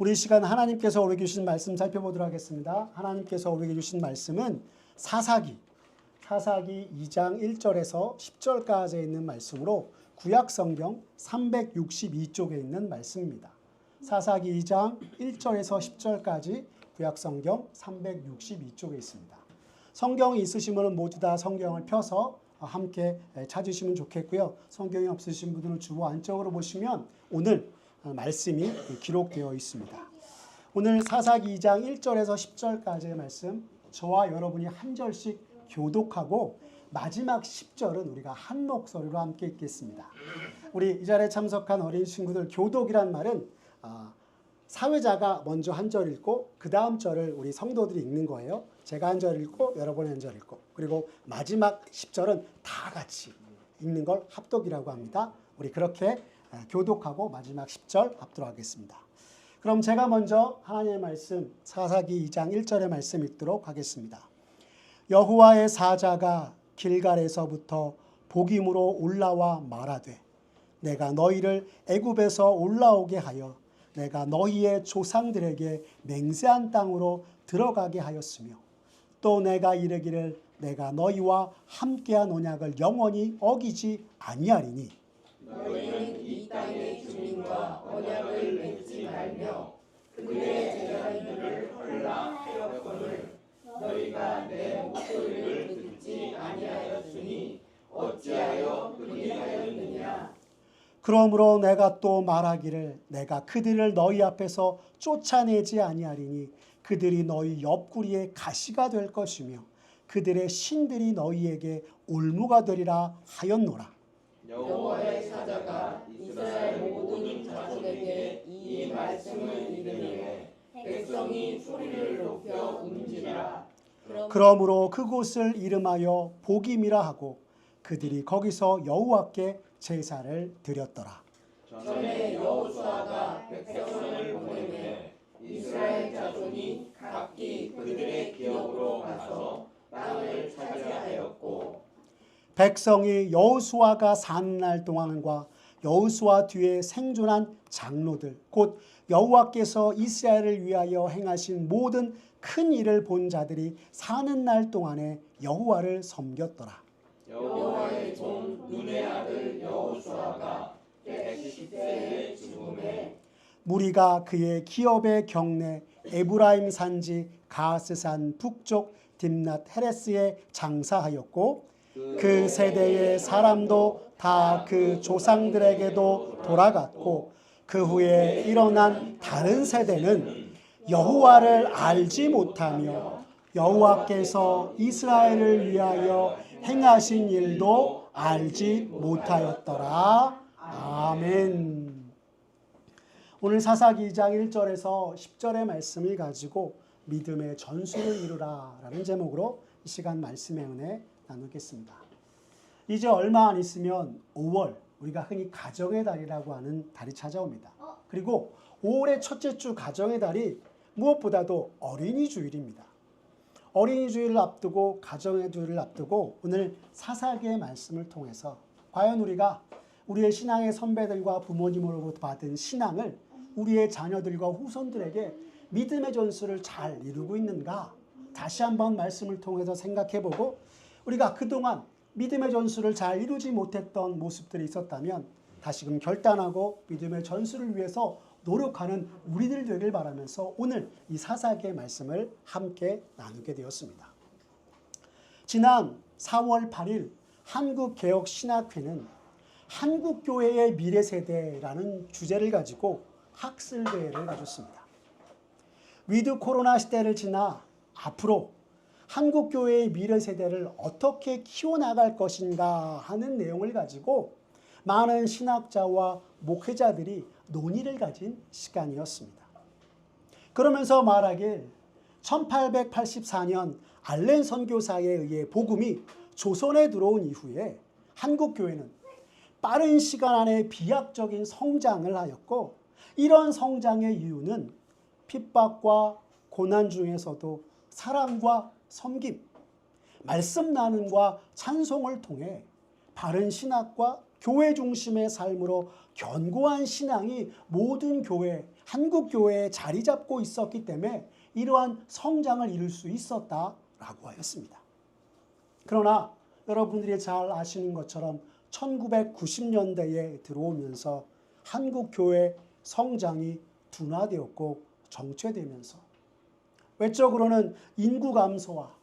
우리 시간 하나님께서 우리에게 주신 말씀 살펴보도록 하겠습니다. 하나님께서 우리에게 주신 말씀은 사사기 2장 1절에서 10절까지 있는 말씀으로 구약성경 362쪽에 있는 말씀입니다. 사사기 2장 1절에서 10절까지 구약성경 362쪽에 있습니다. 성경이 있으시면 모두 다 성경을 펴서 함께 찾으시면 좋겠고요. 성경이 없으신 분들은 주보 안쪽으로 보시면 오늘 말씀이 기록되어 있습니다. 오늘 사사기 2장 1절에서 10절까지의 말씀, 저와 여러분이 한 절씩 교독하고 마지막 10절은 우리가 한 목소리로 함께 읽겠습니다. 우리 이 자리에 참석한 어린 친구들, 교독이란 말은 사회자가 먼저 한 절 읽고 그 다음 절을 우리 성도들이 읽는 거예요. 제가 한 절 읽고 여러분이 한 절 읽고, 그리고 마지막 10절은 다 같이 읽는 걸 합독이라고 합니다. 우리 그렇게 교독하고 마지막 10절 합도록 하겠습니다. 그럼 제가 먼저 하나님의 말씀 사사기 2장 1절의 말씀 읽도록 하겠습니다. 여호와의 사자가 길갈에서부터 복임으로 올라와 말하되 내가 너희를 애굽에서 올라오게 하여 내가 너희의 조상들에게 맹세한 땅으로 들어가게 하였으며 또 내가 이르기를 내가 너희와 함께한 언약을 영원히 어기지 아니하리니 너희는 이 땅의 주민과 언약을 맺지 말며 그들의 제사들을 헐락하였거늘 너희가 내 목소리를 듣지 아니하였으니 어찌하여 그리하였느냐. 그러므로 내가 또 말하기를 내가 그들을 너희 앞에서 쫓아내지 아니하리니 그들이 너희 옆구리에 가시가 될 것이며 그들의 신들이 너희에게 올무가 되리라 하였노라. 여호와의 사자가 이스라엘 모든 자손에게 이 말씀을 이르매 백성이 소리를 높여 움지라. 그러므로 그곳을 이름하여 복임이라 하고 그들이 거기서 여호와께 제사를 드렸더라. 전에 여호수아가 백성을 보내매 이스라엘 자손이 각기 그들의 기업으로 가서 땅을 차지하였고 백성이 여호수아가 사는 날 동안과 여호수아 뒤에 생존한 장로들 곧 여호와께서 이스라엘을 위하여 행하신 모든 큰 일을 본 자들이 사는 날 동안에 여호와를 섬겼더라. 여호와의 종 눈의 아들 여호수아가 110세에 죽음에 무리가 그의 기업의 경내 에브라임 산지 가스산 북쪽 딥낫 헤레스에 장사하였고 그 세대의 사람도 다 그 조상들에게도 돌아갔고 그 후에 일어난 다른 세대는 여호와를 알지 못하며 여호와께서 이스라엘을 위하여 행하신 일도 알지 못하였더라. 아멘. 오늘 사사기 2장 1절에서 10절의 말씀을 가지고 믿음의 전술을 이루라 라는 제목으로 이 시간 말씀의 은혜 나누겠습니다. 이제 얼마 안 있으면 5월, 우리가 흔히 가정의 달이라고 하는 달이 찾아옵니다. 그리고 5월의 첫째 주 가정의 달이 무엇보다도 어린이 주일입니다. 어린이 주일을 앞두고 가정의 주일을 앞두고 오늘 사사기의 말씀을 통해서 과연 우리가 우리의 신앙의 선배들과 부모님으로부터 받은 신앙을 우리의 자녀들과 후손들에게 믿음의 전술을 잘 이루고 있는가 다시 한번 말씀을 통해서 생각해보고 우리가 그동안 믿음의 전술을 잘 이루지 못했던 모습들이 있었다면 다시금 결단하고 믿음의 전술을 위해서 노력하는 우리들 되길 바라면서 오늘 이 사사기의 말씀을 함께 나누게 되었습니다. 지난 4월 8일 한국개혁신학회는 한국교회의 미래세대라는 주제를 가지고 학술대회를 가졌습니다. 위드 코로나 시대를 지나 앞으로 한국교회의 미래세대를 어떻게 키워나갈 것인가 하는 내용을 가지고 많은 신학자와 목회자들이 논의를 가진 시간이었습니다. 그러면서 말하길 1884년 알렌 선교사에 의해 복음이 조선에 들어온 이후에 한국교회는 빠른 시간 안에 비약적인 성장을 하였고 이런 성장의 이유는 핍박과 고난 중에서도 사랑과 섬김, 말씀 나눔과 찬송을 통해 바른 신학과 교회 중심의 삶으로 견고한 신앙이 모든 교회, 한국 교회에 자리 잡고 있었기 때문에 이러한 성장을 이룰 수 있었다라고 하였습니다. 그러나 여러분들이 잘 아시는 것처럼 1990년대에 들어오면서 한국 교회 성장이 둔화되었고 정체되면서 외적으로는 인구 감소와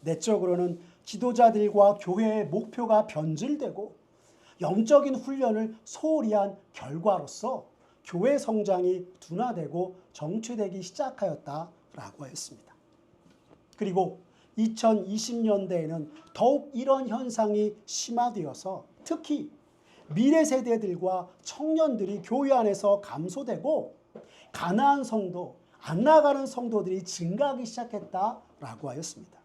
내적으로는 지도자들과 교회의 목표가 변질되고 영적인 훈련을 소홀히 한 결과로서 교회 성장이 둔화되고 정체되기 시작하였다라고 했습니다. 그리고 2020년대에는 더욱 이런 현상이 심화되어서 특히 미래 세대들과 청년들이 교회 안에서 감소되고 가난한 성도, 안 나가는 성도들이 증가하기 시작했다라고 하였습니다.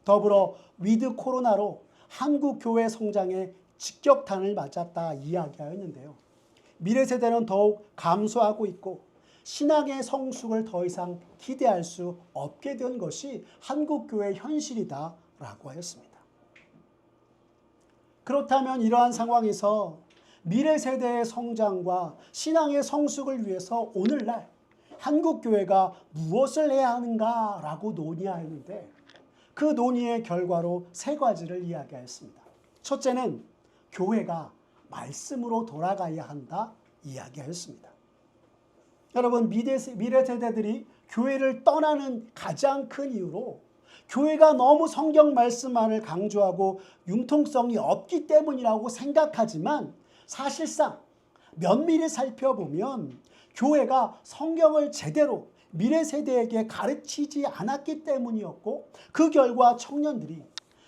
더불어 위드 코로나로 한국 교회 성장에 직격탄을 맞았다 이야기하였는데요. 미래 세대는 더욱 감소하고 있고 신앙의 성숙을 더 이상 기대할 수 없게 된 것이 한국 교회의 현실이다라고 하였습니다. 그렇다면 이러한 상황에서 미래 세대의 성장과 신앙의 성숙을 위해서 오늘날 한국 교회가 무엇을 해야 하는가라고 논의하였는데 그 논의의 결과로 세 가지를 이야기하였습니다. 첫째는 교회가 말씀으로 돌아가야 한다 이야기하였습니다. 여러분, 미래 세대들이 교회를 떠나는 가장 큰 이유로 교회가 너무 성경 말씀만을 강조하고 융통성이 없기 때문이라고 생각하지만 사실상 면밀히 살펴보면 교회가 성경을 제대로 미래 세대에게 가르치지 않았기 때문이었고 그 결과 청년들이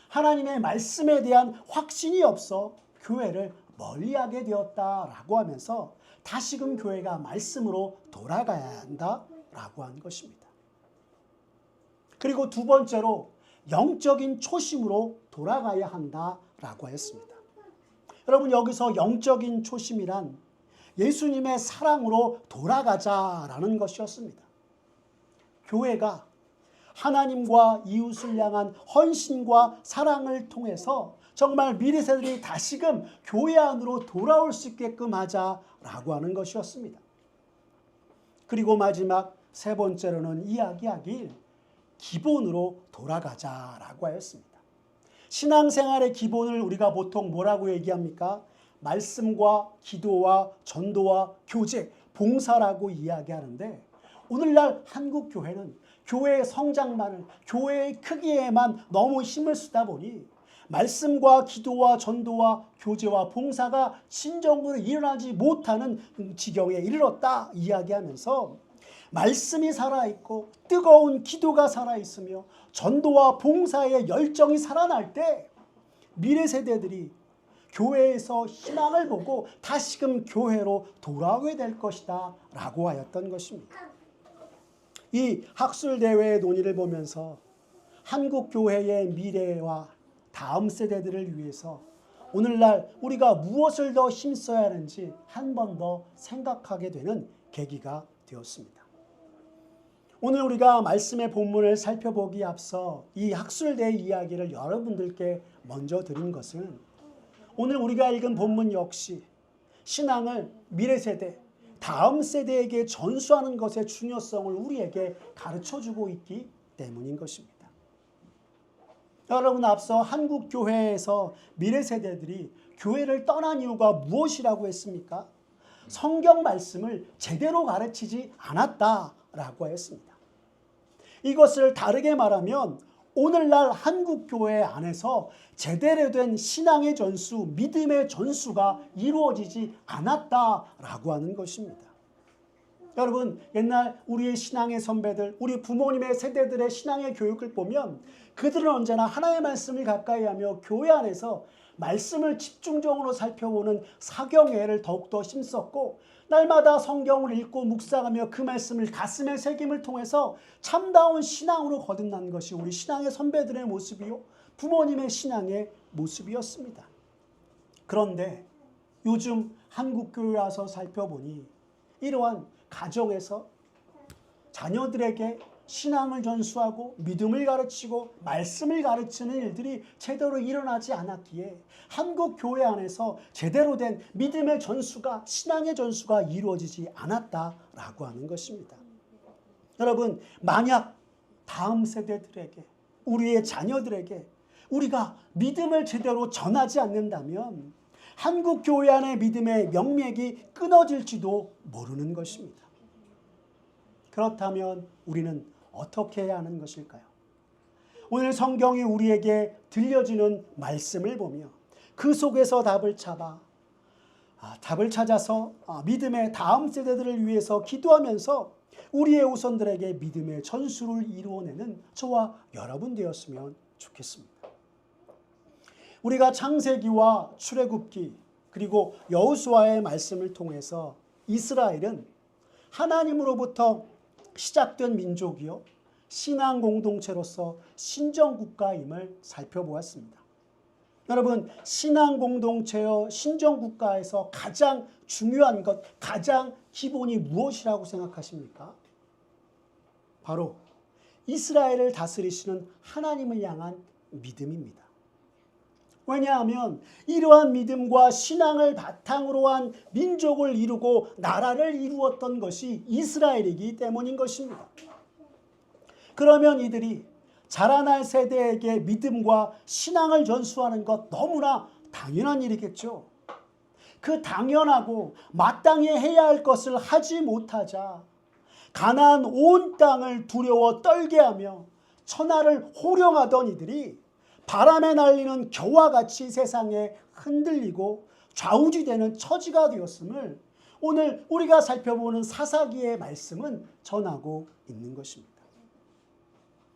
하나님의 말씀에 대한 확신이 없어 교회를 멀리하게 되었다라고 하면서 다시금 교회가 말씀으로 돌아가야 한다라고 한 것입니다. 그리고 두 번째로 영적인 초심으로 돌아가야 한다라고 했습니다. 여러분, 여기서 영적인 초심이란 예수님의 사랑으로 돌아가자라는 것이었습니다. 교회가 하나님과 이웃을 향한 헌신과 사랑을 통해서 정말 미래 세대들이 다시금 교회 안으로 돌아올 수 있게끔 하자라고 하는 것이었습니다. 그리고 마지막 세 번째로는 이야기하길 기본으로 돌아가자라고 하였습니다. 신앙생활의 기본을 우리가 보통 뭐라고 얘기합니까? 말씀과 기도와 전도와 교제, 봉사라고 이야기하는데 오늘날 한국 교회는 교회의 성장만을, 교회의 크기에만 너무 힘을 쓰다 보니 말씀과 기도와 전도와 교제와 봉사가 진정으로 일어나지 못하는 지경에 이르렀다 이야기하면서 말씀이 살아있고 뜨거운 기도가 살아있으며 전도와 봉사의 열정이 살아날 때 미래 세대들이 교회에서 희망을 보고 다시금 교회로 돌아오게 될 것이다 라고 하였던 것입니다. 이 학술대회의 논의를 보면서 한국 교회의 미래와 다음 세대들을 위해서 오늘날 우리가 무엇을 더 힘써야 하는지 한 번 더 생각하게 되는 계기가 되었습니다. 오늘 우리가 말씀의 본문을 살펴보기 앞서 이 학술대회 이야기를 여러분들께 먼저 드린 것은 오늘 우리가 읽은 본문 역시 신앙을 미래 세대, 다음 세대에게 전수하는 것의 중요성을 우리에게 가르쳐주고 있기 때문인 것입니다. 여러분, 앞서 한국 교회에서 미래 세대들이 교회를 떠난 이유가 무엇이라고 했습니까? 성경 말씀을 제대로 가르치지 않았다라고 했습니다. 이것을 다르게 말하면 오늘날 한국 교회 안에서 제대로 된 신앙의 전수, 믿음의 전수가 이루어지지 않았다라고 하는 것입니다. 여러분, 옛날 우리의 신앙의 선배들, 우리 부모님의 세대들의 신앙의 교육을 보면 그들은 언제나 하나님의 말씀을 가까이 하며 교회 안에서 말씀을 집중적으로 살펴보는 사경애를 더욱더 힘썼고 날마다 성경을 읽고 묵상하며 그 말씀을 가슴에 새김을 통해서 참다운 신앙으로 거듭난 것이 우리 신앙의 선배들의 모습이요 부모님의 신앙의 모습이었습니다. 그런데 요즘 한국교회 와서 살펴보니 이러한 가정에서 자녀들에게 신앙을 전수하고 믿음을 가르치고 말씀을 가르치는 일들이 제대로 일어나지 않았기에 한국 교회 안에서 제대로 된 믿음의 전수가, 신앙의 전수가 이루어지지 않았다라고 하는 것입니다. 여러분, 만약 다음 세대들에게, 우리의 자녀들에게 우리가 믿음을 제대로 전하지 않는다면 한국 교회 안의 믿음의 명맥이 끊어질지도 모르는 것입니다. 그렇다면 우리는 어떻게 해야 하는 것일까요? 오늘 성경이 우리에게 들려주는 말씀을 보며 그 속에서 답을 찾아서 믿음의 다음 세대들을 위해서 기도하면서 우리의 후손들에게 믿음의 전수를 이루어내는 저와 여러분 되었으면 좋겠습니다. 우리가 창세기와 출애굽기 그리고 여호수아의 말씀을 통해서 이스라엘은 하나님으로부터 시작된 민족이요 신앙 공동체로서 신정국가임을 살펴보았습니다. 여러분, 신앙 공동체여 신정국가에서 가장 중요한 것, 가장 기본이 무엇이라고 생각하십니까? 바로 이스라엘을 다스리시는 하나님을 향한 믿음입니다. 왜냐하면 이러한 믿음과 신앙을 바탕으로 한 민족을 이루고 나라를 이루었던 것이 이스라엘이기 때문인 것입니다. 그러면 이들이 자라날 세대에게 믿음과 신앙을 전수하는 것 너무나 당연한 일이겠죠. 그 당연하고 마땅히 해야 할 것을 하지 못하자 가나안 온 땅을 두려워 떨게 하며 천하를 호령하던 이들이 바람에 날리는 겨와 같이 세상에 흔들리고 좌우지되는 처지가 되었음을 오늘 우리가 살펴보는 사사기의 말씀은 전하고 있는 것입니다.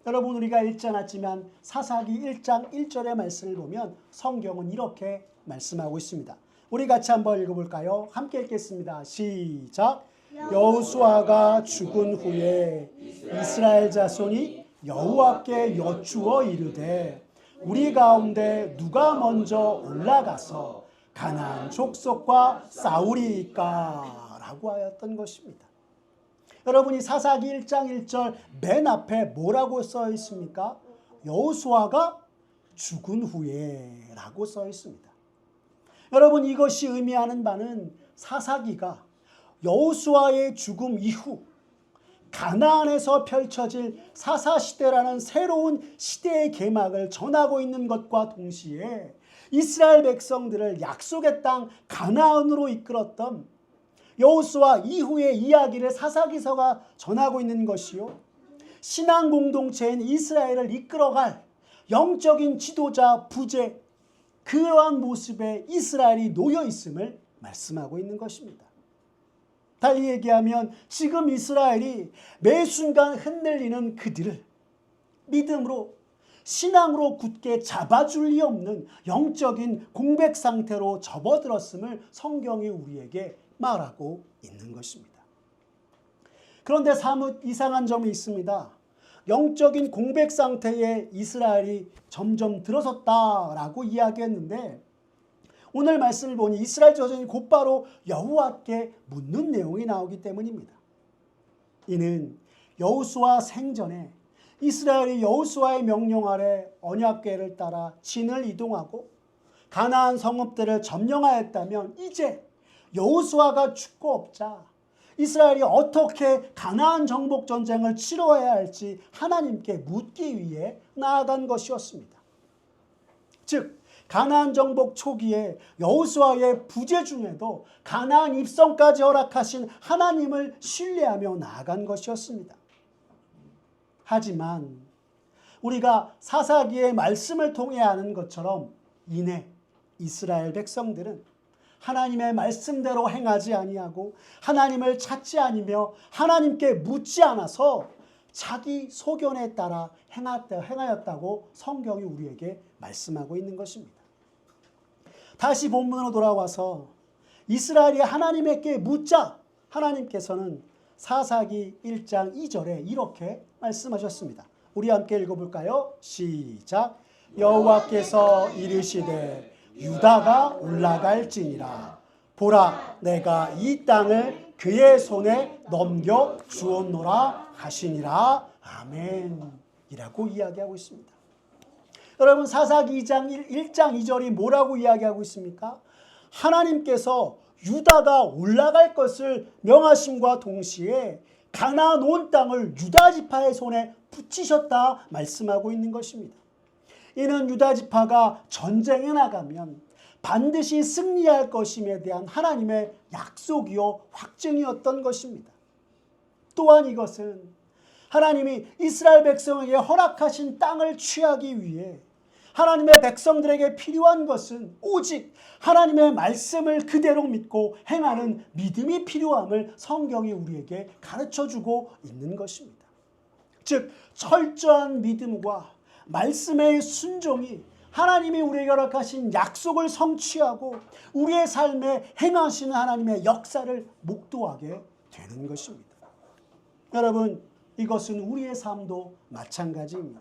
여러분, 우리가 읽지 않았지만 사사기 1장 1절의 말씀을 보면 성경은 이렇게 말씀하고 있습니다. 우리 같이 한번 읽어볼까요? 함께 읽겠습니다. 시작. 여호수아가 죽은 후에 이스라엘 자손이 여호와께 여쭈어 이르되 우리 가운데 누가 먼저 올라가서 가나안 족속과 싸우리이까? 라고 하였던 것입니다. 여러분이 사사기 1장 1절 맨 앞에 뭐라고 써 있습니까? 여호수아가 죽은 후에 라고 써 있습니다. 여러분, 이것이 의미하는 바는 사사기가 여호수아의 죽음 이후 가나안에서 펼쳐질 사사시대라는 새로운 시대의 개막을 전하고 있는 것과 동시에 이스라엘 백성들을 약속의 땅 가나안으로 이끌었던 여호수아 이후의 이야기를 사사기서가 전하고 있는 것이요, 신앙 공동체인 이스라엘을 이끌어갈 영적인 지도자 부재, 그러한 모습에 이스라엘이 놓여 있음을 말씀하고 있는 것입니다. 달리 얘기하면 지금 이스라엘이 매 순간 흔들리는 그들을 믿음으로, 신앙으로 굳게 잡아줄 리 없는 영적인 공백 상태로 접어들었음을 성경이 우리에게 말하고 있는 것입니다. 그런데 사뭇 이상한 점이 있습니다. 영적인 공백 상태에 이스라엘이 점점 들어섰다라고 이야기했는데 오늘 말씀을 보니 이스라엘 자손이 곧바로 여호와께 묻는 내용이 나오기 때문입니다. 이는 여호수아 생전에 이스라엘이 여호수아의 명령 아래 언약궤를 따라 진을 이동하고 가나안 성읍들을 점령하였다면 이제 여호수아가 죽고 없자 이스라엘이 어떻게 가나안 정복 전쟁을 치러야 할지 하나님께 묻기 위해 나아간 것이었습니다. 즉 가나안 정복 초기에 여호수아의 부재 중에도 가나안 입성까지 허락하신 하나님을 신뢰하며 나아간 것이었습니다. 하지만 우리가 사사기의 말씀을 통해 아는 것처럼 이내 이스라엘 백성들은 하나님의 말씀대로 행하지 아니하고 하나님을 찾지 아니며 하나님께 묻지 않아서 자기 소견에 따라 행하였다고 성경이 우리에게 말씀하고 있는 것입니다. 다시 본문으로 돌아와서 이스라엘이 하나님께 묻자 하나님께서는 사사기 1장 2절에 이렇게 말씀하셨습니다. 우리 함께 읽어볼까요? 시작. 여호와께서 이르시되 유다가 올라갈지니라. 보라, 내가 이 땅을 그의 손에 넘겨 주었노라 하시니라. 아멘이라고 이야기하고 있습니다. 여러분 사사기 1장 2절이 뭐라고 이야기하고 있습니까? 하나님께서 유다가 올라갈 것을 명하심과 동시에 가나안 온 땅을 유다 지파의 손에 붙이셨다 말씀하고 있는 것입니다. 이는 유다 지파가 전쟁에 나가면 반드시 승리할 것임에 대한 하나님의 약속이요 확증이었던 것입니다. 또한 이것은 하나님이 이스라엘 백성에게 허락하신 땅을 취하기 위해 하나님의 백성들에게 필요한 것은 오직 하나님의 말씀을 그대로 믿고 행하는 믿음이 필요함을 성경이 우리에게 가르쳐주고 있는 것입니다. 즉 철저한 믿음과 말씀의 순종이 하나님이 우리에게 허락하신 약속을 성취하고 우리의 삶에 행하시는 하나님의 역사를 목도하게 되는 것입니다. 여러분 이것은 우리의 삶도 마찬가지입니다.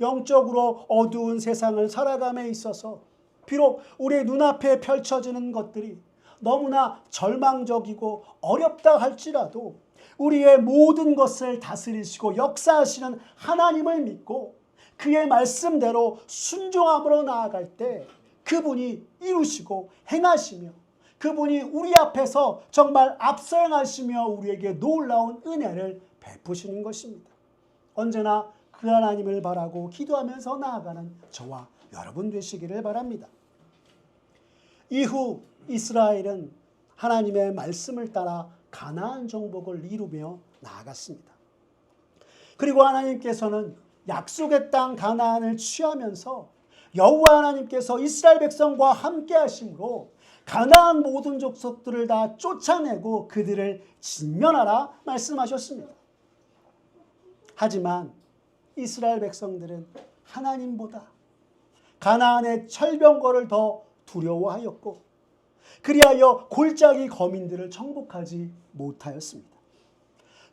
영적으로 어두운 세상을 살아감에 있어서 비록 우리의 눈앞에 펼쳐지는 것들이 너무나 절망적이고 어렵다 할지라도 우리의 모든 것을 다스리시고 역사하시는 하나님을 믿고 그의 말씀대로 순종함으로 나아갈 때 그분이 이루시고 행하시며 그분이 우리 앞에서 정말 앞서 행하시며 우리에게 놀라운 은혜를 베푸시는 것입니다. 언제나 그 하나님을 바라고 기도하면서 나아가는 저와 여러분 되시기를 바랍니다. 이후 이스라엘은 하나님의 말씀을 따라 가나안 정복을 이루며 나아갔습니다. 그리고 하나님께서는 약속의 땅 가나안을 취하면서 여호와 하나님께서 이스라엘 백성과 함께 하심으로 가나안 모든 족속들을 다 쫓아내고 그들을 진멸하라 말씀하셨습니다. 하지만 이스라엘 백성들은 하나님보다 가나안의 철병거를 더 두려워하였고 그리하여 골짜기 거민들을 정복하지 못하였습니다.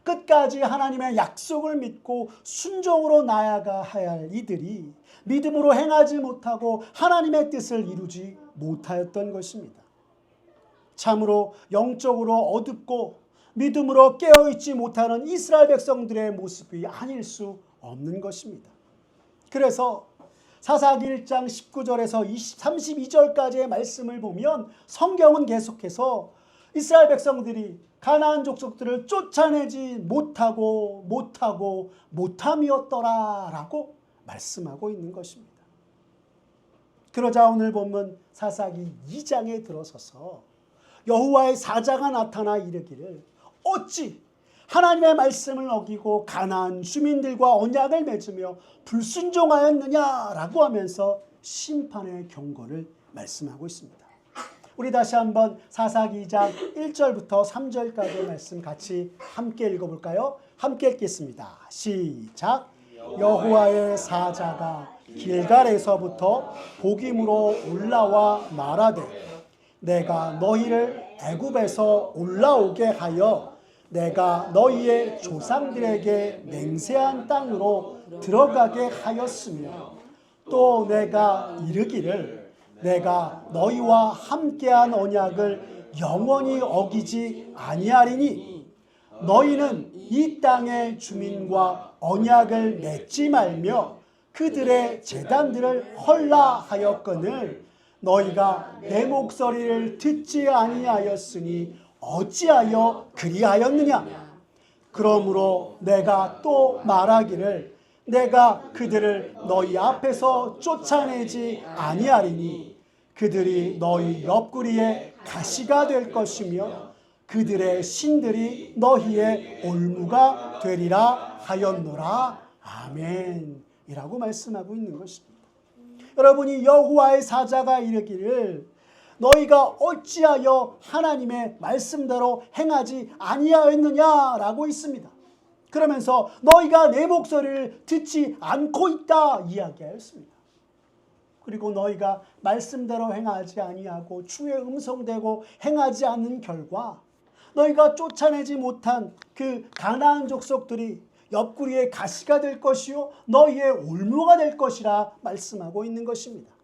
끝까지 하나님의 약속을 믿고 순종으로 나아가야 할 이들이 믿음으로 행하지 못하고 하나님의 뜻을 이루지 못하였던 것입니다. 참으로 영적으로 어둡고 믿음으로 깨어있지 못하는 이스라엘 백성들의 모습이 아닐 수 없는 것입니다. 그래서 사사기 1장 19절에서 32절까지의 말씀을 보면 성경은 계속해서 이스라엘 백성들이 가나안 족속들을 쫓아내지 못함이었더라 라고 말씀하고 있는 것입니다. 그러자 오늘 본문 사사기 2장에 들어서서 여호와의 사자가 나타나 이르기를 어찌 하나님의 말씀을 어기고 가나안 주민들과 언약을 맺으며 불순종하였느냐라고 하면서 심판의 경고를 말씀하고 있습니다. 우리 다시 한번 사사기 2장 1절부터 3절까지의 말씀 같이 함께 읽어볼까요? 함께 읽겠습니다. 시작. 여호와의 사자가 길갈에서부터 복임으로 올라와 말하되 내가 너희를 애굽에서 올라오게 하여 내가 너희의 조상들에게 맹세한 땅으로 들어가게 하였으며 또 내가 이르기를 내가 너희와 함께한 언약을 영원히 어기지 아니하리니 너희는 이 땅의 주민과 언약을 맺지 말며 그들의 제단들을 헐라하였거늘 너희가 내 목소리를 듣지 아니하였으니 어찌하여 그리하였느냐? 그러므로 내가 또 말하기를 내가 그들을 너희 앞에서 쫓아내지 아니하리니 그들이 너희 옆구리에 가시가 될 것이며 그들의 신들이 너희의 올무가 되리라 하였노라. 아멘 이라고 말씀하고 있는 것입니다. 여러분이 여호와의 사자가 이르기를 너희가 어찌하여 하나님의 말씀대로 행하지 아니하였느냐라고 있습니다. 그러면서 너희가 내 목소리를 듣지 않고 있다 이야기하였습니다. 그리고 너희가 말씀대로 행하지 아니하고 주의 음성대고 행하지 않는 결과 너희가 쫓아내지 못한 그 가나안 족속들이 옆구리에 가시가 될 것이요 너희의 올무가 될 것이라 말씀하고 있는 것입니다.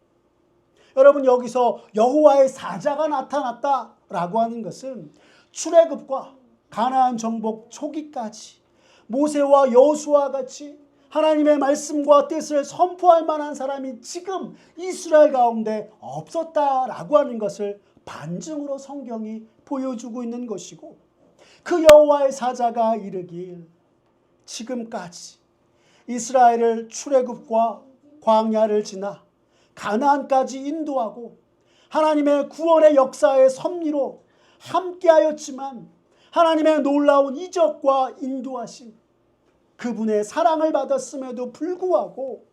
여러분 여기서 여호와의 사자가 나타났다라고 하는 것은 출애굽과 가나안 정복 초기까지 모세와 여호수아 같이 하나님의 말씀과 뜻을 선포할 만한 사람이 지금 이스라엘 가운데 없었다라고 하는 것을 반증으로 성경이 보여주고 있는 것이고, 그 여호와의 사자가 이르길 지금까지 이스라엘을 출애굽과 광야를 지나 가나안까지 인도하고 하나님의 구원의 역사의 섭리로 함께하였지만 하나님의 놀라운 이적과 인도하심, 그분의 사랑을 받았음에도 불구하고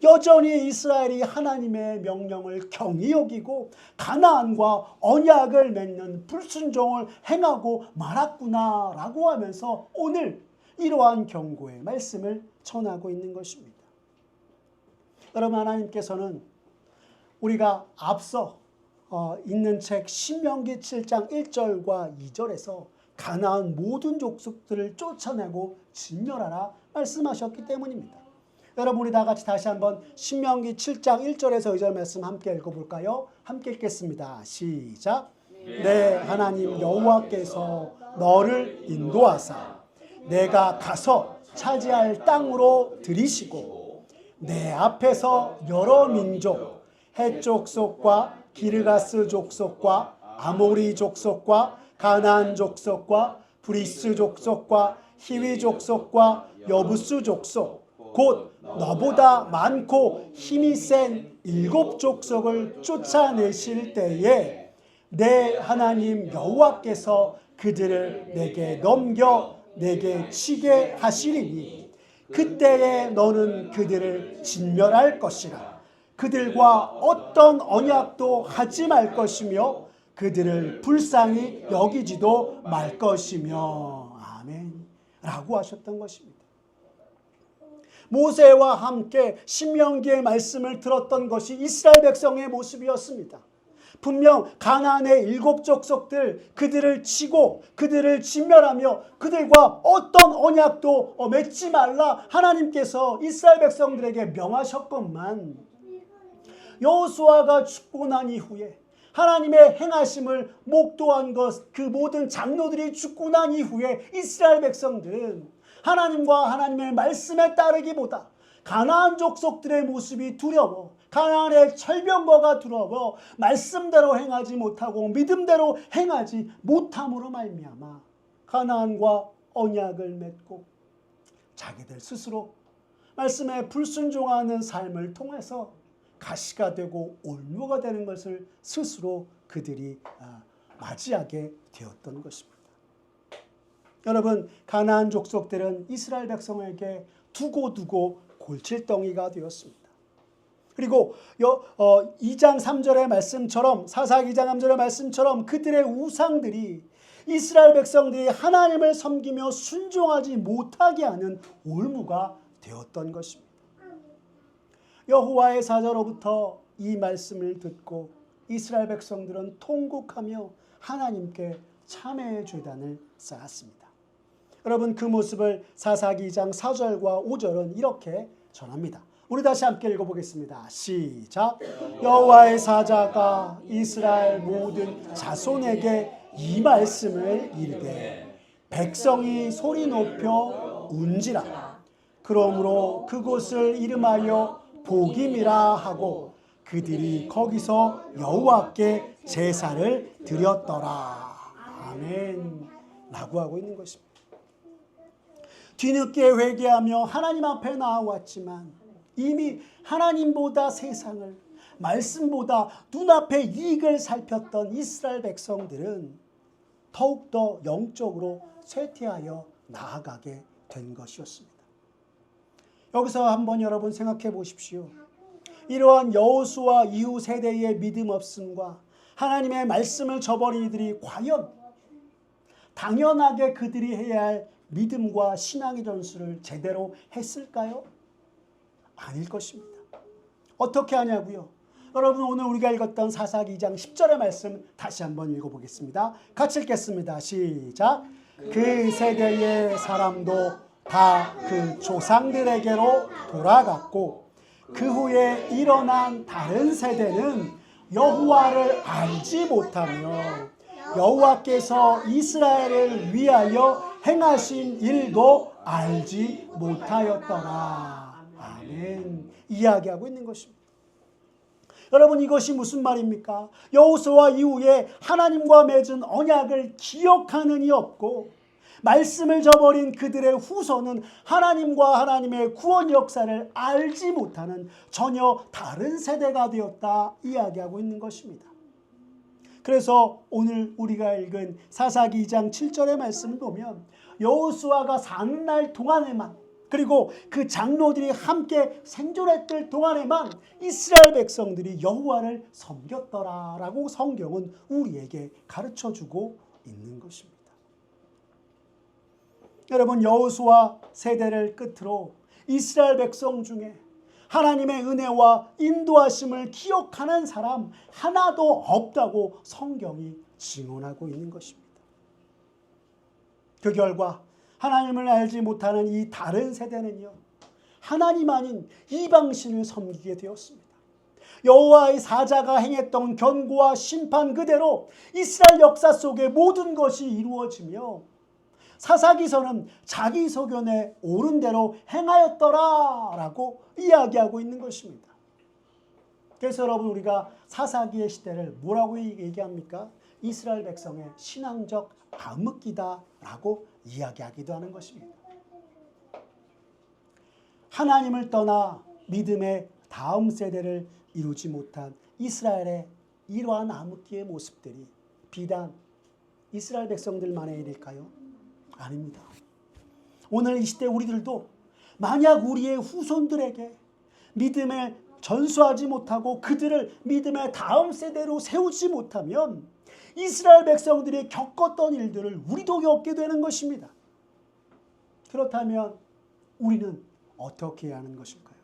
여전히 이스라엘이 하나님의 명령을 경히 여기고 가나안과 언약을 맺는 불순종을 행하고 말았구나라고 하면서 오늘 이러한 경고의 말씀을 전하고 있는 것입니다. 여러분, 하나님께서는 우리가 앞서 있는 책 신명기 7장 1절과 2절에서 가나안 모든 족속들을 쫓아내고 진멸하라 말씀하셨기 때문입니다. 여러분, 우리 다 같이 다시 한번 신명기 7장 1절에서 2절 말씀 함께 읽어볼까요? 함께 읽겠습니다. 시작. 내 하나님 여호와께서 너를 인도하사 내가 가서 차지할 땅으로 들이시고 내 앞에서 여러 민족 헷 족속과 기르가스 족속과 아모리 족속과 가나안 족속과 브리스 족속과 히위 족속과 여부스 족속 곧 너보다 많고 힘이 센 7 족속을 쫓아내실 때에 내 하나님 여호와께서 그들을 내게 넘겨 내게 치게 하시리니 그때에 너는 그들을 진멸할 것이라. 그들과 어떤 언약도 하지 말 것이며 그들을 불쌍히 여기지도 말 것이며. 아멘 라고 하셨던 것입니다. 모세와 함께 신명기의 말씀을 들었던 것이 이스라엘 백성의 모습이었습니다. 분명 가나안의 7 족속들, 그들을 치고 그들을 진멸하며 그들과 어떤 언약도 맺지 말라 하나님께서 이스라엘 백성들에게 명하셨건만, 여호수아가 죽고 난 이후에 하나님의 행하심을 목도한 것, 그 모든 장로들이 죽고 난 이후에 이스라엘 백성들은 하나님과 하나님의 말씀에 따르기보다 가나안 족속들의 모습이 두려워, 가나안의 철병거가 두려워 말씀대로 행하지 못하고 믿음대로 행하지 못함으로 말미암아 가나안과 언약을 맺고 자기들 스스로 말씀에 불순종하는 삶을 통해서 가시가 되고 올무가 되는 것을 스스로 그들이 맞이하게 되었던 것입니다. 여러분, 가나안 족속들은 이스라엘 백성에게 두고두고 골칫덩이가 되었습니다. 그리고 2장 3절의 말씀처럼, 사사기 2장 3절의 말씀처럼 그들의 우상들이 이스라엘 백성들이 하나님을 섬기며 순종하지 못하게 하는 올무가 되었던 것입니다. 여호와의 사자로부터 이 말씀을 듣고 이스라엘 백성들은 통곡하며 하나님께 참회의 제단을 쌓았습니다. 여러분, 그 모습을 사사기 2장 4절과 5절은 이렇게 전합니다. 우리 다시 함께 읽어보겠습니다. 시작. 여호와의 사자가 이스라엘 모든 자손에게 이 말씀을 이르되 백성이 소리 높여 운지라. 그러므로 그곳을 이름하여 복임이라 하고 그들이 거기서 여호와께 제사를 드렸더라. 아멘 라고 하고 있는 것입니다. 뒤늦게 회개하며 하나님 앞에 나아왔지만 이미 하나님보다 세상을, 말씀보다 눈앞의 이익을 살폈던 이스라엘 백성들은 더욱더 영적으로 쇠퇴하여 나아가게 된 것이었습니다. 여기서 한번 여러분 생각해 보십시오. 이러한 여호수아 이후 세대의 믿음 없음과 하나님의 말씀을 저버린 이들이 과연 당연하게 그들이 해야 할 믿음과 신앙의 전수를 제대로 했을까요? 아닐 것입니다. 어떻게 하냐고요? 여러분, 오늘 우리가 읽었던 사사기 2장 10절의 말씀 다시 한번 읽어보겠습니다. 같이 읽겠습니다. 시작. 그 세대의 사람도 다 그 조상들에게로 돌아갔고 그 후에 일어난 다른 세대는 여호와를 알지 못하며 여호와께서 이스라엘을 위하여 행하신 일도 알지 못하였더라. 아멘. 이야기하고 있는 것입니다. 여러분, 이것이 무슨 말입니까? 여호수아 이후에 하나님과 맺은 언약을 기억하는 이 없고 말씀을 저버린 그들의 후손은 하나님과 하나님의 구원 역사를 알지 못하는 전혀 다른 세대가 되었다 이야기하고 있는 것입니다. 그래서 오늘 우리가 읽은 사사기 2장 7절의 말씀을 보면 여호수아가 사는 날 동안에만, 그리고 그 장로들이 함께 생존했을 동안에만 이스라엘 백성들이 여호와를 섬겼더라라고 성경은 우리에게 가르쳐주고 있는 것입니다. 여러분, 여호수아 세대를 끝으로 이스라엘 백성 중에 하나님의 은혜와 인도하심을 기억하는 사람 하나도 없다고 성경이 증언하고 있는 것입니다. 그 결과 하나님을 알지 못하는 이 다른 세대는요, 하나님 아닌 이방신을 섬기게 되었습니다. 여호와의 사자가 행했던 견고와 심판 그대로 이스라엘 역사 속의 모든 것이 이루어지며 사사기서는 자기 소견에 옳은 대로 행하였더라라고 이야기하고 있는 것입니다. 그래서 여러분, 우리가 사사기의 시대를 뭐라고 얘기합니까? 이스라엘 백성의 신앙적 암흑기다라고 이야기하기도 하는 것입니다. 하나님을 떠나 믿음의 다음 세대를 이루지 못한 이스라엘의 이러한 암흑기의 모습들이 비단 이스라엘 백성들만의 일일까요? 아닙니다. 오늘 이 시대 우리들도 만약 우리의 후손들에게 믿음을 전수하지 못하고 그들을 믿음의 다음 세대로 세우지 못하면 이스라엘 백성들이 겪었던 일들을 우리도 겪게 되는 것입니다. 그렇다면 우리는 어떻게 해야 하는 것일까요?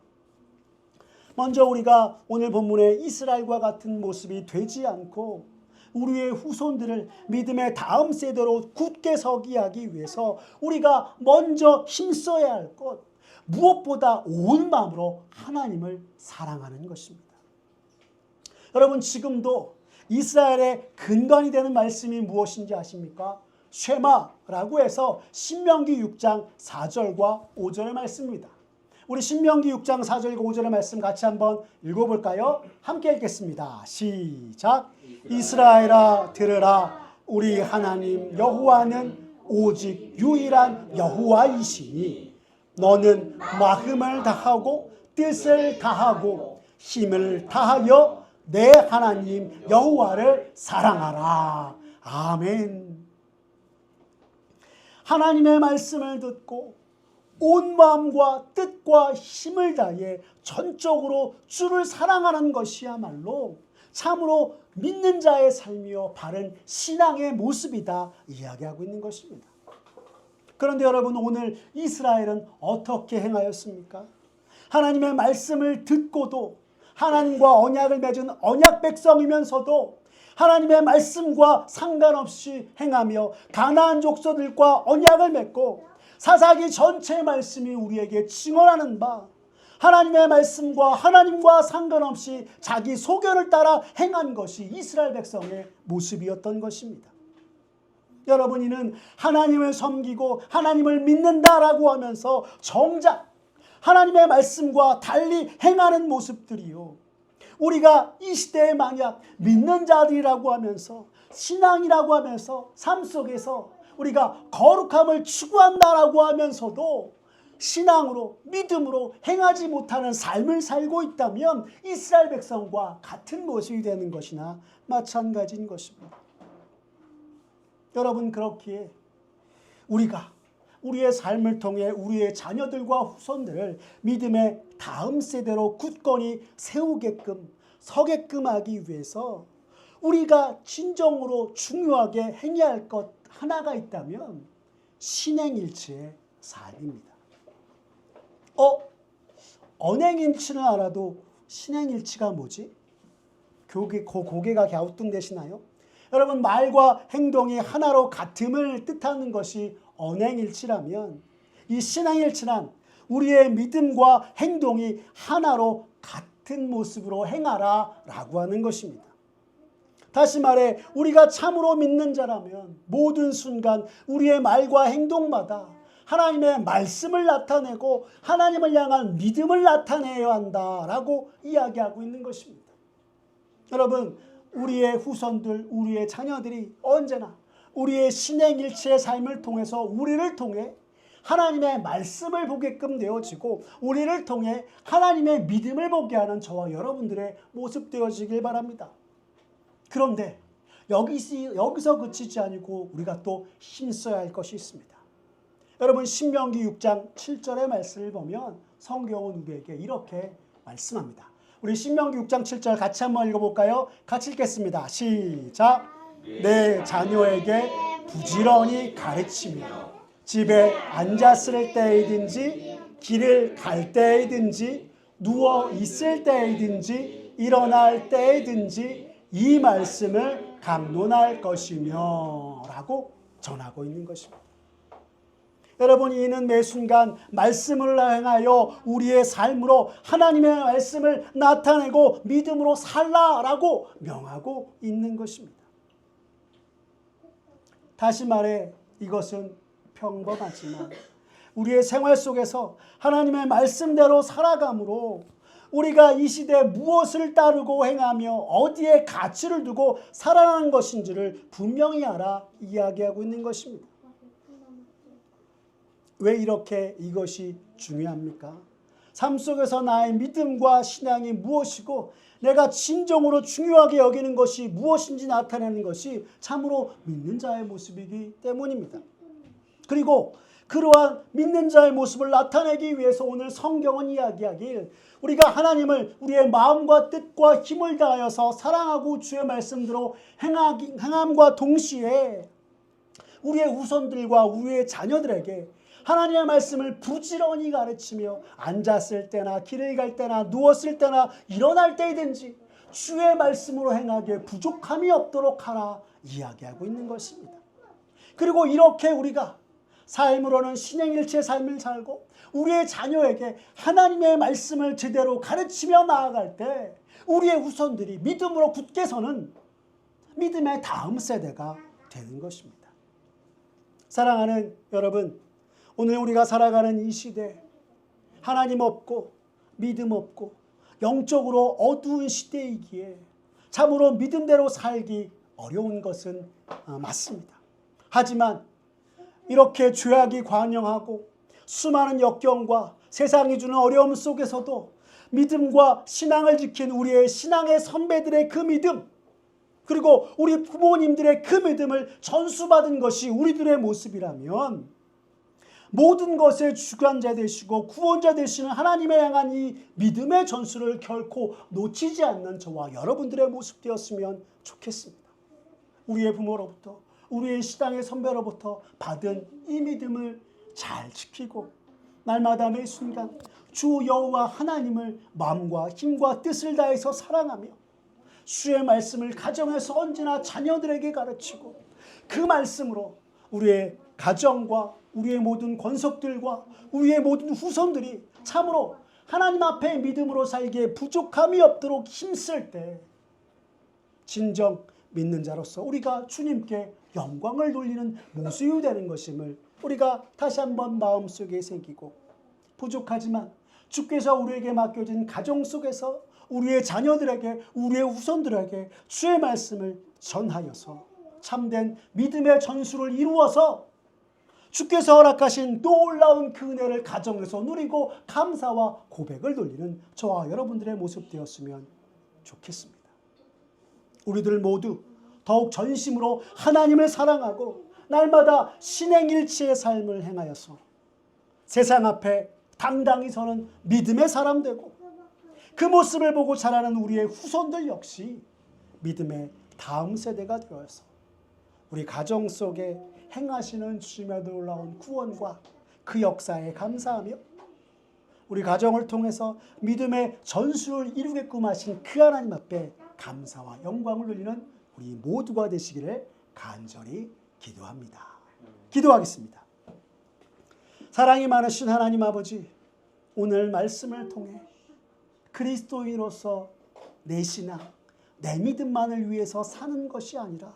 먼저 우리가 오늘 본문의 이스라엘과 같은 모습이 되지 않고 우리의 후손들을 믿음의 다음 세대로 굳게 서게 하기 위해서 우리가 먼저 힘써야 할 것, 무엇보다 온 마음으로 하나님을 사랑하는 것입니다. 여러분, 지금도 이스라엘의 근간이 되는 말씀이 무엇인지 아십니까? 쉐마라고 해서 신명기 6장 4절과 5절의 말씀입니다. 우리 신명기 6장 4절과 5절의 말씀 같이 한번 읽어볼까요? 함께 읽겠습니다. 시작. 이스라엘아 들으라. 우리 하나님 여호와는 오직 유일한 여호와이시니 너는 마음을 다하고 뜻을 다하고 힘을 다하여 내 하나님 여호와를 사랑하라. 아멘. 하나님의 말씀을 듣고 온 마음과 뜻과 힘을 다해 전적으로 주를 사랑하는 것이야말로 참으로 믿는 자의 삶이요 바른 신앙의 모습이다 이야기하고 있는 것입니다. 그런데 여러분, 오늘 이스라엘은 어떻게 행하였습니까? 하나님의 말씀을 듣고도 하나님과 언약을 맺은 언약 백성이면서도 하나님의 말씀과 상관없이 행하며 가나안 족속들과 언약을 맺고 사사기 전체의 말씀이 우리에게 증언하는 바 하나님의 말씀과 하나님과 상관없이 자기 소견을 따라 행한 것이 이스라엘 백성의 모습이었던 것입니다. 여러분, 이는 하나님을 섬기고 하나님을 믿는다라고 하면서 정작 하나님의 말씀과 달리 행하는 모습들이요, 우리가 이 시대에 만약 믿는 자들이라고 하면서 신앙이라고 하면서 삶 속에서 우리가 거룩함을 추구한다라고 하면서도 신앙으로 믿음으로 행하지 못하는 삶을 살고 있다면 이스라엘 백성과 같은 모습이 되는 것이나 마찬가지인 것입니다. 여러분, 그렇기에 우리가 우리의 삶을 통해 우리의 자녀들과 후손들을 믿음의 다음 세대로 굳건히 세우게끔 서게끔 하기 위해서 우리가 진정으로 중요하게 행해야 할 것 하나가 있다면 신행일치의 삶입니다. 언행일치는 알아도 신행일치가 뭐지? 고개가 갸우뚱되시나요? 여러분, 말과 행동이 하나로 같음을 뜻하는 것이 언행일치라면 이 신행일치란 우리의 믿음과 행동이 하나로 같은 모습으로 행하라 라고 하는 것입니다. 다시 말해 우리가 참으로 믿는 자라면 모든 순간 우리의 말과 행동마다 하나님의 말씀을 나타내고 하나님을 향한 믿음을 나타내야 한다라고 이야기하고 있는 것입니다. 여러분, 우리의 후손들, 우리의 자녀들이 언제나 우리의 신행일체의 삶을 통해서 우리를 통해 하나님의 말씀을 보게끔 되어지고 우리를 통해 하나님의 믿음을 보게 하는 저와 여러분들의 모습 되어지길 바랍니다. 그런데 여기서 그치지 아니고 우리가 또 힘써야 할 것이 있습니다. 여러분, 신명기 6장 7절의 말씀을 보면 성경은 우리에게 이렇게 말씀합니다. 우리 신명기 6장 7절 같이 한번 읽어볼까요? 같이 읽겠습니다. 시작. 내 자녀에게 부지런히 가르치며 집에 앉았을 때이든지 길을 갈 때이든지 누워 있을 때이든지 일어날 때이든지 이 말씀을 강론할 것이며 라고 전하고 있는 것입니다. 여러분, 이는 매 순간 말씀을 행하여 우리의 삶으로 하나님의 말씀을 나타내고 믿음으로 살라라고 명하고 있는 것입니다. 다시 말해 이것은 평범하지만 우리의 생활 속에서 하나님의 말씀대로 살아감으로 우리가 이 시대에 무엇을 따르고 행하며 어디에 가치를 두고 살아가는 것인지를 분명히 알아 이야기하고 있는 것입니다. 왜 이렇게 이것이 중요합니까? 삶 속에서 나의 믿음과 신앙이 무엇이고 내가 진정으로 중요하게 여기는 것이 무엇인지 나타내는 것이 참으로 믿는 자의 모습이기 때문입니다. 그리고 그러한 믿는 자의 모습을 나타내기 위해서 오늘 성경은 이야기하길 우리가 하나님을 우리의 마음과 뜻과 힘을 다하여서 사랑하고 주의 말씀대로 행함과 동시에 우리의 후손들과 우리의 자녀들에게 하나님의 말씀을 부지런히 가르치며 앉았을 때나 길을 갈 때나 누웠을 때나 일어날 때이든지 주의 말씀으로 행하기에 부족함이 없도록 하라 이야기하고 있는 것입니다. 그리고 이렇게 우리가 삶으로는 신행일체 삶을 살고 우리의 자녀에게 하나님의 말씀을 제대로 가르치며 나아갈 때 우리의 후손들이 믿음으로 굳게 서는 믿음의 다음 세대가 되는 것입니다. 사랑하는 여러분, 오늘 우리가 살아가는 이 시대 하나님 없고 믿음 없고 영적으로 어두운 시대이기에 참으로 믿음대로 살기 어려운 것은 맞습니다. 하지만 이렇게 죄악이 관영하고 수많은 역경과 세상이 주는 어려움 속에서도 믿음과 신앙을 지킨 우리의 신앙의 선배들의 그 믿음, 그리고 우리 부모님들의 그 믿음을 전수받은 것이 우리들의 모습이라면 모든 것의 주관자 되시고 구원자 되시는 하나님에 향한 이 믿음의 전수를 결코 놓치지 않는 저와 여러분들의 모습 되었으면 좋겠습니다. 우리의 부모로부터 우리의 신앙의 선배로부터 받은 이 믿음을 잘 지키고 날마다 매 순간 주 여호와 하나님을 마음과 힘과 뜻을 다해서 사랑하며 주의 말씀을 가정에서 언제나 자녀들에게 가르치고 그 말씀으로 우리의 가정과 우리의 모든 권속들과 우리의 모든 후손들이 참으로 하나님 앞에 믿음으로 살기에 부족함이 없도록 힘쓸 때 진정 믿는 자로서 우리가 주님께 영광을 돌리는 모습이 되는 것임을 우리가 다시 한번 마음속에 새기고 부족하지만 주께서 우리에게 맡겨진 가정 속에서 우리의 자녀들에게 우리의 후손들에게 주의 말씀을 전하여서 참된 믿음의 전수를 이루어서 주께서 허락하신 놀라운 그 은혜를 가정에서 누리고 감사와 고백을 돌리는 저와 여러분들의 모습 되었으면 좋겠습니다. 우리들 모두 더욱 전심으로 하나님을 사랑하고 날마다 신행일치의 삶을 행하여서 세상 앞에 당당히 서는 믿음의 사람 되고 그 모습을 보고 자라는 우리의 후손들 역시 믿음의 다음 세대가 되어서 우리 가정 속에 행하시는 주님의 놀라운 구원과 그 역사에 감사하며 우리 가정을 통해서 믿음의 전수를 이루게끔 하신 그 하나님 앞에 감사와 영광을 돌리는 우리 모두가 되시기를 간절히 기도합니다. 기도하겠습니다. 사랑이 많으신 하나님 아버지, 오늘 말씀을 통해 그리스도인으로서 내 신앙, 내 믿음만을 위해서 사는 것이 아니라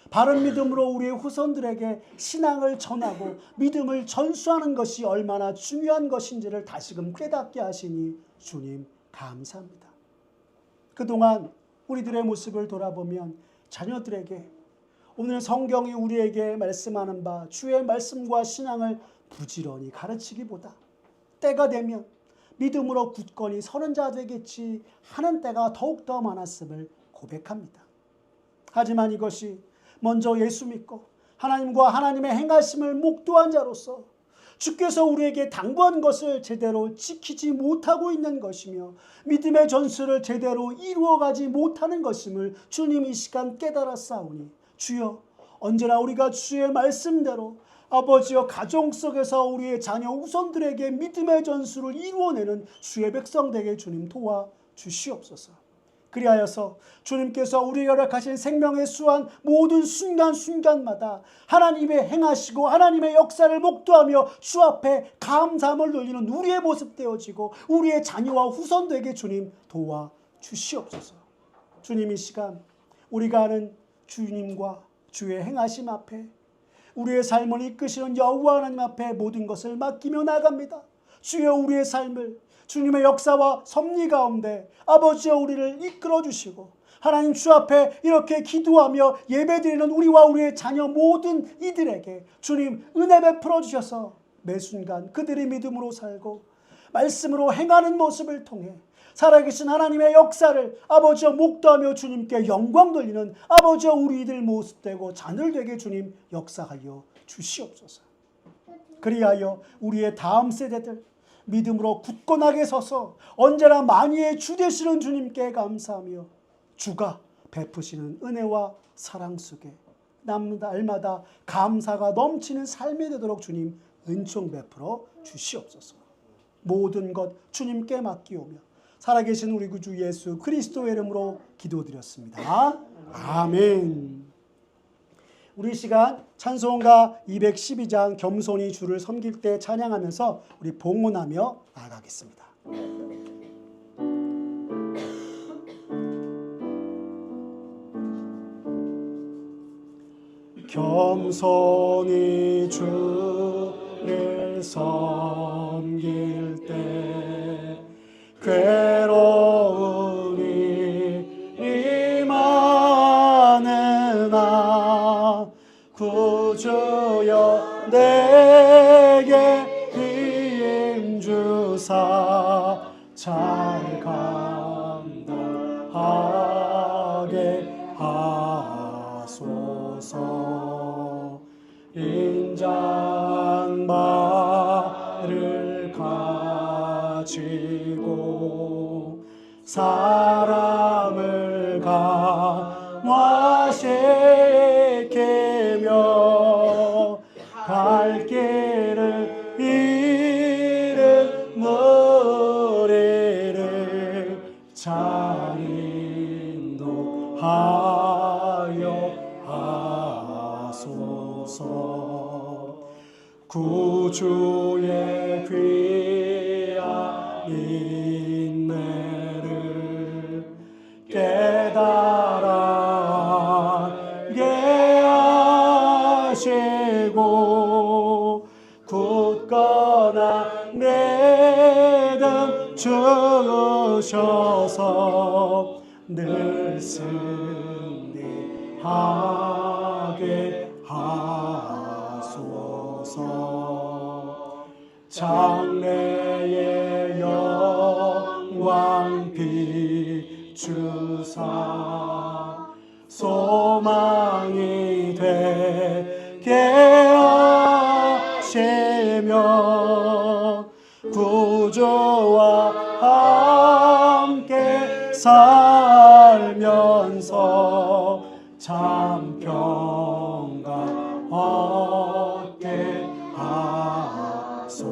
바른 믿음으로 우리의 후손들에게 신앙을 전하고 믿음을 전수하는 것이 얼마나 중요한 것인지를 다시금 깨닫게 하시니 주님 감사합니다. 그동안 우리들의 모습을 돌아보면 자녀들에게 오늘 성경이 우리에게 말씀하는 바 주의 말씀과 신앙을 부지런히 가르치기보다 때가 되면 믿음으로 굳건히 서는 자 되겠지 하는 때가 더욱더 많았음을 고백합니다. 하지만 이것이 먼저 예수 믿고 하나님과 하나님의 행하심을 목도한 자로서 주께서 우리에게 당부한 것을 제대로 지키지 못하고 있는 것이며 믿음의 전수를 제대로 이루어가지 못하는 것임을 주님 이 시간 깨달았사오니 주여 언제나 우리가 주의 말씀대로 아버지여 가정 속에서 우리의 자녀 후손들에게 믿음의 전수를 이루어내는 주의 백성 되게 주님 도와주시옵소서. 그리하여서 주님께서 우리에게 허락하신 생명의 수한 모든 순간순간마다 하나님의 행하시고 하나님의 역사를 목도하며 주 앞에 감사함을 돌리는 우리의 모습 되어지고 우리의 자녀와 후손들에게 주님 도와주시옵소서. 주님 이 시간 우리가 아는 주님과 주의 행하심 앞에 우리의 삶을 이끄시는 여호와 하나님 앞에 모든 것을 맡기며 나갑니다. 주여 우리의 삶을 주님의 역사와 섭리 가운데 아버지여 우리를 이끌어 주시고 하나님 주 앞에 이렇게 기도하며 예배드리는 우리와 우리의 자녀 모든 이들에게 주님 은혜 베풀어 주셔서 매 순간 그들이 믿음으로 살고 말씀으로 행하는 모습을 통해 살아계신 하나님의 역사를 아버지여 목도하며 주님께 영광 돌리는 아버지여 우리 이들 모습 되고 자녀들 되게 주님 역사하여 주시옵소서. 그리하여 우리의 다음 세대들 믿음으로 굳건하게 서서 언제나 만유의 주 되시는 주님께 감사하며 주가 베푸시는 은혜와 사랑 속에 날마다 감사가 넘치는 삶이 되도록 주님 은총 베풀어 주시옵소서. 모든 것 주님께 맡기오며 살아계신 우리 구주 예수 그리스도의 이름으로 기도드렸습니다. 아멘. 우리 시간 찬송가 212장 겸손히 주를 섬길 때 찬양하면서 우리 봉헌하며 나아가겠습니다. 겸손히 주를 섬길 때 괴로움이 임하느나 구주여 내게 힘주사 잘 감당하게 하소서. 인자바를 가지고 사람을 강화시키며 갈 길을 잃은 무리를 잘 인도하여 하소서. 구주의 귀한 인내를 깨달아 알게 하시고 굳건한 믿음 주셔서 늘 승리하게 하소서. 장래의 영광 비추사 소망이 되게 하시며 구주와 함께 살면서 참 평강 얻게 하소서.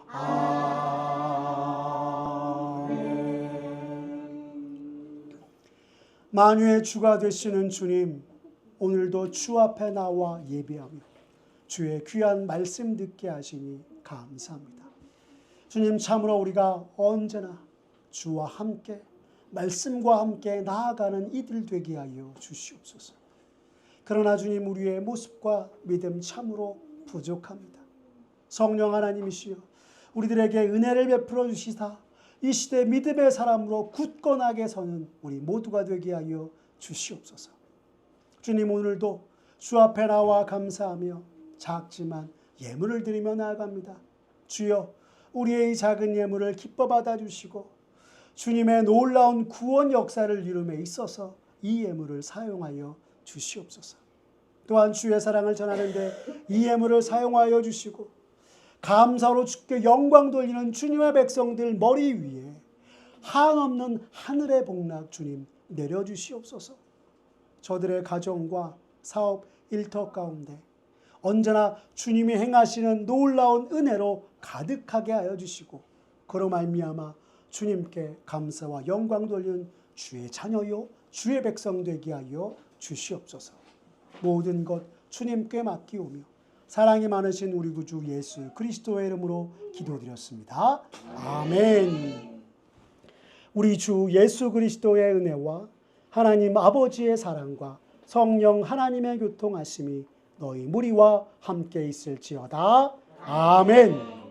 아멘. 만유의 주가 되시는 주님, 오늘도 주 앞에 나와 예배하며 주의 귀한 말씀 듣게 하시니 감사합니다. 주님, 참으로 우리가 언제나 주와 함께 말씀과 함께 나아가는 이들 되게 하여 주시옵소서. 그러나 주님, 우리의 모습과 믿음 참으로 부족합니다. 성령 하나님이시여, 우리들에게 은혜를 베풀어 주시사 이 시대 믿음의 사람으로 굳건하게 서는 우리 모두가 되게 하여 주시옵소서. 주님, 오늘도 주 앞에 나와 감사하며 작지만 예물을 드리며 나아갑니다. 주여, 우리의 이 작은 예물을 기뻐 받아주시고 주님의 놀라운 구원 역사를 이룸에 있어서 이 예물을 사용하여 주시옵소서. 또한 주의 사랑을 전하는데 이 예물을 사용하여 주시고 감사로 주께 영광 돌리는 주님의 백성들 머리 위에 한없는 하늘의 복락 주님 내려주시옵소서. 저들의 가정과 사업 일터 가운데 언제나 주님이 행하시는 놀라운 은혜로 가득하게 하여 주시고 그로 말미암아 주님께 감사와 영광 돌리는 주의 자녀요 주의 백성 되게 하여 주시옵소서. 모든 것 주님께 맡기오며 사랑이 많으신 우리 구주 예수 그리스도의 이름으로 기도드렸습니다. 아멘. 우리 주 예수 그리스도의 은혜와 하나님 아버지의 사랑과 성령 하나님의 교통하심이 너희 무리와 함께 있을지어다. 아멘.